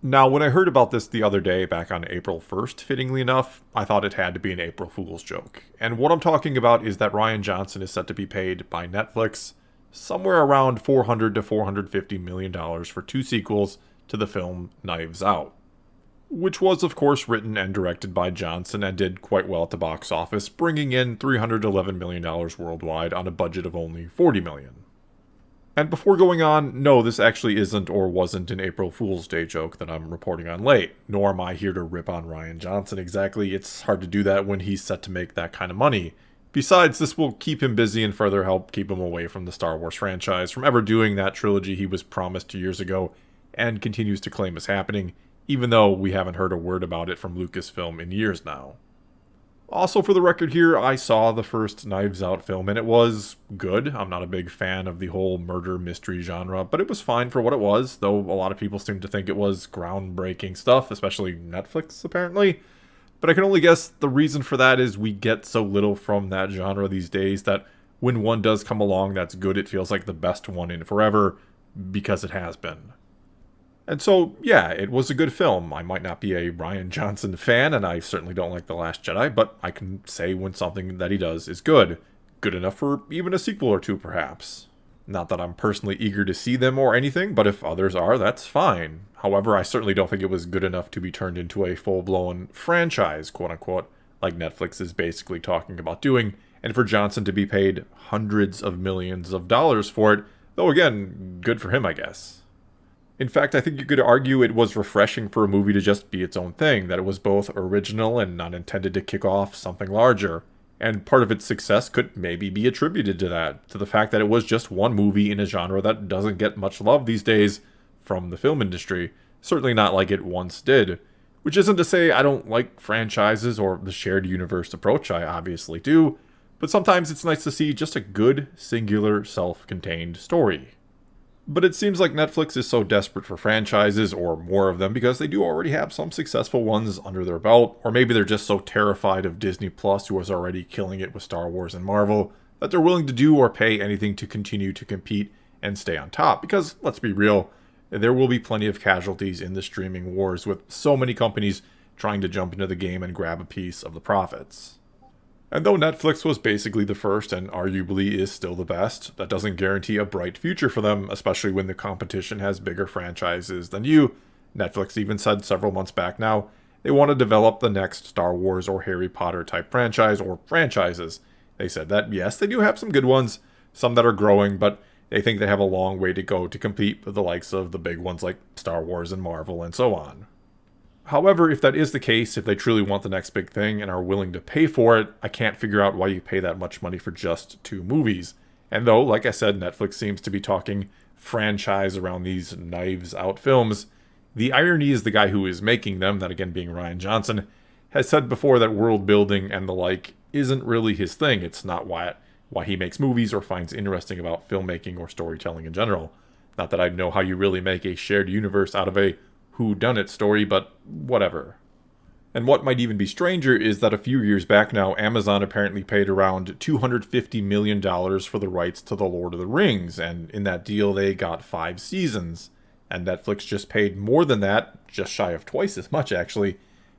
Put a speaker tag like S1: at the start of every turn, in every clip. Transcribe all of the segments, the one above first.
S1: Now, when I heard about this the other day, back on April 1st, fittingly enough, I thought it had to be an April Fool's joke. And what I'm talking about is that Rian Johnson is set to be paid by Netflix somewhere around $400 to $450 million for two sequels to the film Knives Out, which was, of course, written and directed by Johnson and did quite well at the box office, bringing in $311 million worldwide on a budget of only $40 million. And before going on, no, this actually isn't or wasn't an April Fool's Day joke that I'm reporting on late, nor am I here to rip on Rian Johnson exactly. It's hard to do that when he's set to make that kind of money. Besides, this will keep him busy and further help keep him away from the Star Wars franchise, from ever doing that trilogy he was promised 2 years ago and continues to claim is happening, even though we haven't heard a word about it from Lucasfilm in years now. Also, for the record here, I saw the first Knives Out film and it was good. I'm not a big fan of the whole murder mystery genre, but it was fine for what it was, though a lot of people seem to think it was groundbreaking stuff, especially Netflix, apparently. But I can only guess the reason for that is we get so little from that genre these days that when one does come along that's good, it feels like the best one in forever, because it has been. And so, yeah, it was a good film. I might not be a Rian Johnson fan, and I certainly don't like The Last Jedi, but I can say when something that he does is good. Good enough for even a sequel or two, perhaps. Not that I'm personally eager to see them or anything, but if others are, that's fine. However, I certainly don't think it was good enough to be turned into a full-blown franchise, quote-unquote, like Netflix is basically talking about doing, and for Johnson to be paid hundreds of millions of dollars for it, though again, good for him, I guess. In fact, I think you could argue it was refreshing for a movie to just be its own thing, that it was both original and not intended to kick off something larger. And part of its success could maybe be attributed to that, to the fact that it was just one movie in a genre that doesn't get much love these days from the film industry, certainly not like it once did. Which isn't to say I don't like franchises or the shared universe approach, I obviously do, but sometimes it's nice to see just a good, singular, self-contained story. But it seems like Netflix is so desperate for franchises, or more of them, because they do already have some successful ones under their belt, or maybe they're just so terrified of Disney Plus, who is already killing it with Star Wars and Marvel, that they're willing to do or pay anything to continue to compete and stay on top. Because, let's be real, there will be plenty of casualties in the streaming wars, with so many companies trying to jump into the game and grab a piece of the profits. And though Netflix was basically the first and arguably is still the best, that doesn't guarantee a bright future for them, especially when the competition has bigger franchises than you. Netflix even said several months back now they want to develop the next Star Wars or Harry Potter type franchise or franchises. They said that, yes, they do have some good ones, some that are growing, but they think they have a long way to go to compete with the likes of the big ones like Star Wars and Marvel and so on. However, if that is the case, if they truly want the next big thing and are willing to pay for it, I can't figure out why you pay that much money for just two movies. And though, like I said, Netflix seems to be talking franchise around these Knives Out films, the irony is the guy who is making them, that again being Rian Johnson, has said before that world building and the like isn't really his thing. It's not why he makes movies or finds interesting about filmmaking or storytelling in general. Not that I know how you really make a shared universe out of a whodunit story, but whatever. And what might even be stranger is that a few years back now, Amazon apparently paid around $250 million for the rights to The Lord of the Rings, and in that deal they got 5 seasons. And Netflix just paid more than that, just shy of twice as much actually,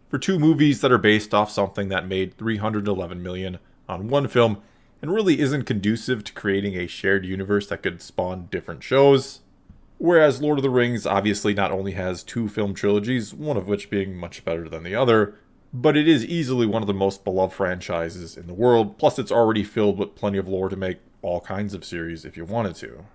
S1: for 2 movies that are based off something that made $311 million on one film, and really isn't conducive to creating a shared universe that could spawn different shows. Whereas Lord of the Rings obviously not only has 2 film trilogies, one of which being much better than the other, but it is easily one of the most beloved franchises in the world, plus it's already filled with plenty of lore to make all kinds of series if you wanted to.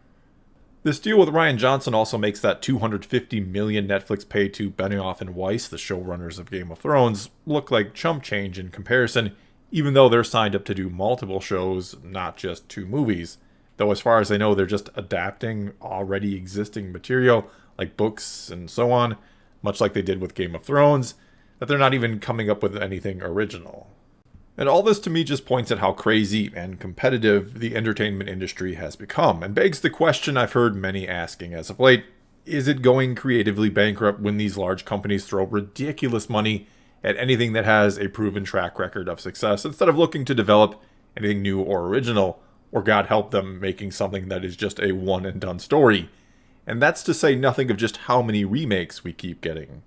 S1: This deal with Rian Johnson also makes that $250 million Netflix paid to Benioff and Weiss, the showrunners of Game of Thrones, look like chump change in comparison, even though they're signed up to do multiple shows, not just 2 movies. Though as far as I know, they're just adapting already existing material, like books and so on, much like they did with Game of Thrones, that they're not even coming up with anything original. And all this to me just points at how crazy and competitive the entertainment industry has become, and begs the question I've heard many asking as of late: is it going creatively bankrupt when these large companies throw ridiculous money at anything that has a proven track record of success, instead of looking to develop anything new or original, or God help them making something that is just a one and done story? and that's to say nothing of just how many remakes we keep getting.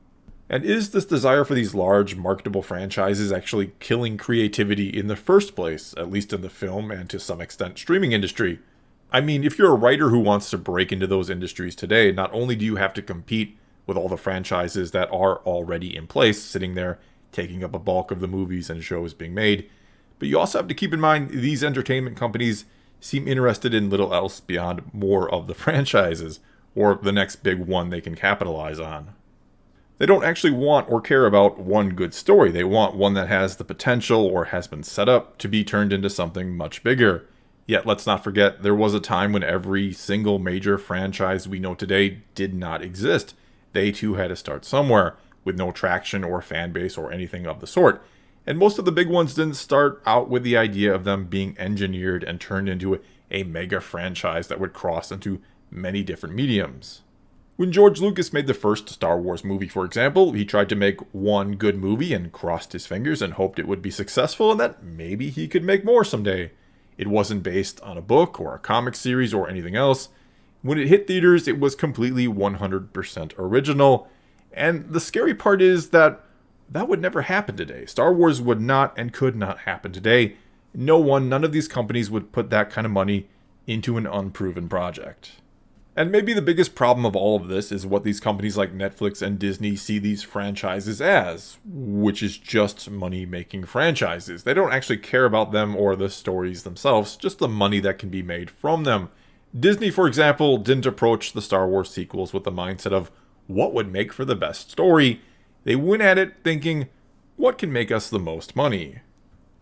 S1: And is this desire for these large, marketable franchises actually killing creativity in the first place, at least in the film and to some extent streaming industry? I mean, if you're a writer who wants to break into those industries today, not only do you have to compete with all the franchises that are already in place, sitting there taking up a bulk of the movies and shows being made, but you also have to keep in mind these entertainment companies seem interested in little else beyond more of the franchises, or the next big one they can capitalize on. They don't actually want or care about one good story. They want one that has the potential or has been set up to be turned into something much bigger. Yet let's not forget there was a time when every single major franchise we know today did not exist. They too had to start somewhere, with no traction or fan base or anything of the sort. And most of the big ones didn't start out with the idea of them being engineered and turned into a mega franchise that would cross into many different mediums. When George Lucas made the first Star Wars movie, for example, he tried to make one good movie and crossed his fingers and hoped it would be successful and that maybe he could make more someday. It wasn't based on a book or a comic series or anything else. When it hit theaters, it was completely 100% original. And the scary part is that would never happen today. Star Wars would not and could not happen today. None of these companies would put that kind of money into an unproven project. And maybe the biggest problem of all of this is what these companies like Netflix and Disney see these franchises as, which is just money-making franchises. They don't actually care about them or the stories themselves, just the money that can be made from them. Disney, for example, didn't approach the Star Wars sequels with the mindset of what would make for the best story. They went at it thinking, what can make us the most money?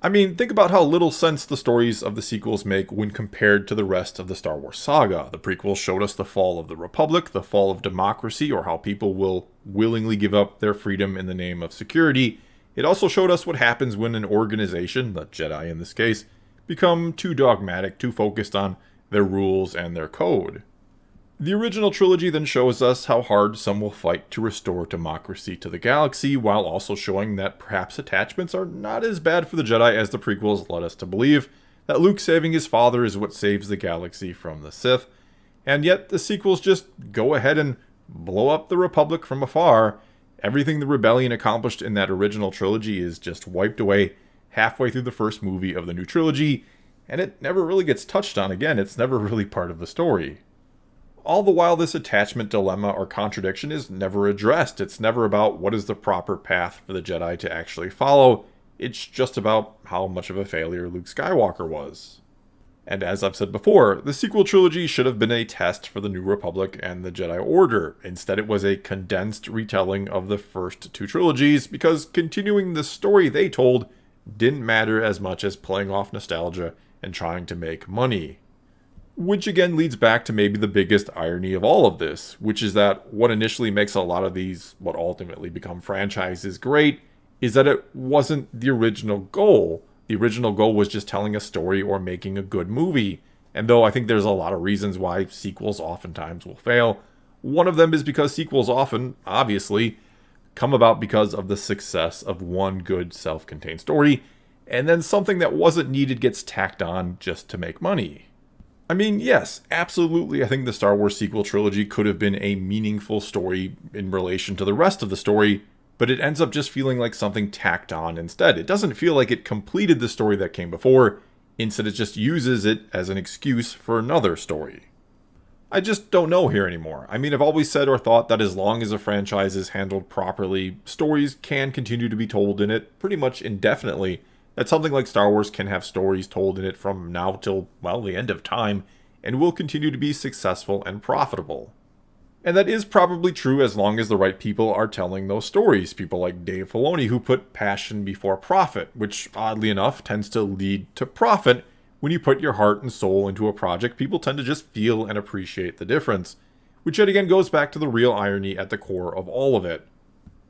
S1: I mean, think about how little sense the stories of the sequels make when compared to the rest of the Star Wars saga. The prequels showed us the fall of the Republic, the fall of democracy, or how people will willingly give up their freedom in the name of security. It also showed us what happens when an organization, the Jedi in this case, become too dogmatic, too focused on their rules and their code. The original trilogy then shows us how hard some will fight to restore democracy to the galaxy, while also showing that perhaps attachments are not as bad for the Jedi as the prequels led us to believe, that Luke saving his father is what saves the galaxy from the Sith, and yet the sequels just go ahead and blow up the Republic from afar. Everything the rebellion accomplished in that original trilogy is just wiped away halfway through the first movie of the new trilogy, and it never really gets touched on again. It's never really part of the story. All the while, this attachment dilemma or contradiction is never addressed. It's never about what is the proper path for the Jedi to actually follow. It's just about how much of a failure Luke Skywalker was. And as I've said before, the sequel trilogy should have been a test for the New Republic and the Jedi Order. Instead, it was a condensed retelling of the first two trilogies, because continuing the story they told didn't matter as much as playing off nostalgia and trying to make money. Which again leads back to maybe the biggest irony of all of this, which is that what initially makes a lot of these, what ultimately become franchises, great, is that it wasn't the original goal. The original goal was just telling a story or making a good movie. And though I think there's a lot of reasons why sequels oftentimes will fail, one of them is because sequels often, obviously, come about because of the success of one good self-contained story, and then something that wasn't needed gets tacked on just to make money. I mean, yes, absolutely, I think the Star Wars sequel trilogy could have been a meaningful story in relation to the rest of the story, but it ends up just feeling like something tacked on instead. It doesn't feel like it completed the story that came before. Instead, it just uses it as an excuse for another story. I just don't know here anymore. I mean, I've always said or thought that as long as a franchise is handled properly, stories can continue to be told in it pretty much indefinitely. That something like Star Wars can have stories told in it from now till, well, the end of time, and will continue to be successful and profitable. And that is probably true as long as the right people are telling those stories. People like Dave Filoni, who put passion before profit, which oddly enough tends to lead to profit. When you put your heart and soul into a project, people tend to just feel and appreciate the difference. Which yet again goes back to the real irony at the core of all of it.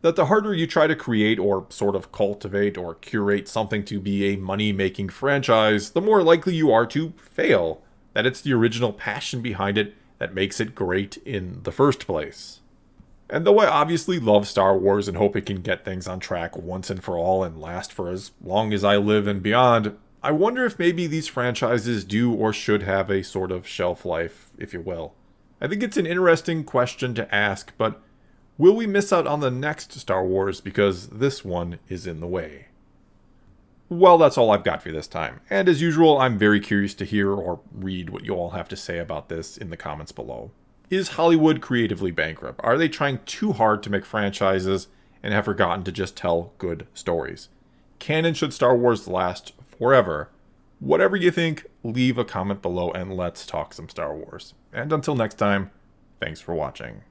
S1: That the harder you try to create or sort of cultivate or curate something to be a money-making franchise, the more likely you are to fail. That it's the original passion behind it that makes it great in the first place. And though I obviously love Star Wars and hope it can get things on track once and for all and last for as long as I live and beyond, I wonder if maybe these franchises do or should have a sort of shelf life, if you will. I think it's an interesting question to ask, but will we miss out on the next Star Wars because this one is in the way? Well, that's all I've got for you this time. And as usual, I'm very curious to hear or read what you all have to say about this in the comments below. Is Hollywood creatively bankrupt? Are they trying too hard to make franchises and have forgotten to just tell good stories? Canon should Star Wars last forever? Whatever you think, leave a comment below and let's talk some Star Wars. And until next time, thanks for watching.